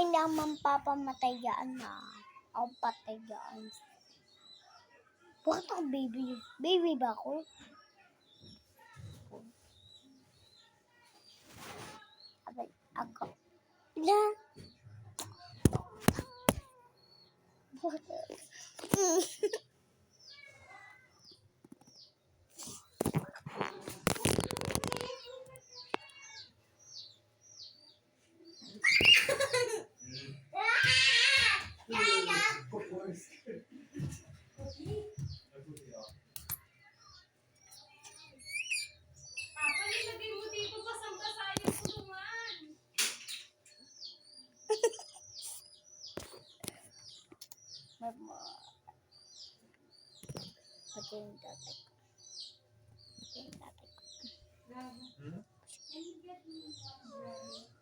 hindi ako mampapamatay yan na. Ako patay yan. Bakit ako baby? Baby ba ako? Ako. Na. Papa, nilagay mo dito basang-basa yung kulungan. Pati yung tatay ko. Pati yung tatay ko. Gago. Ay, get me.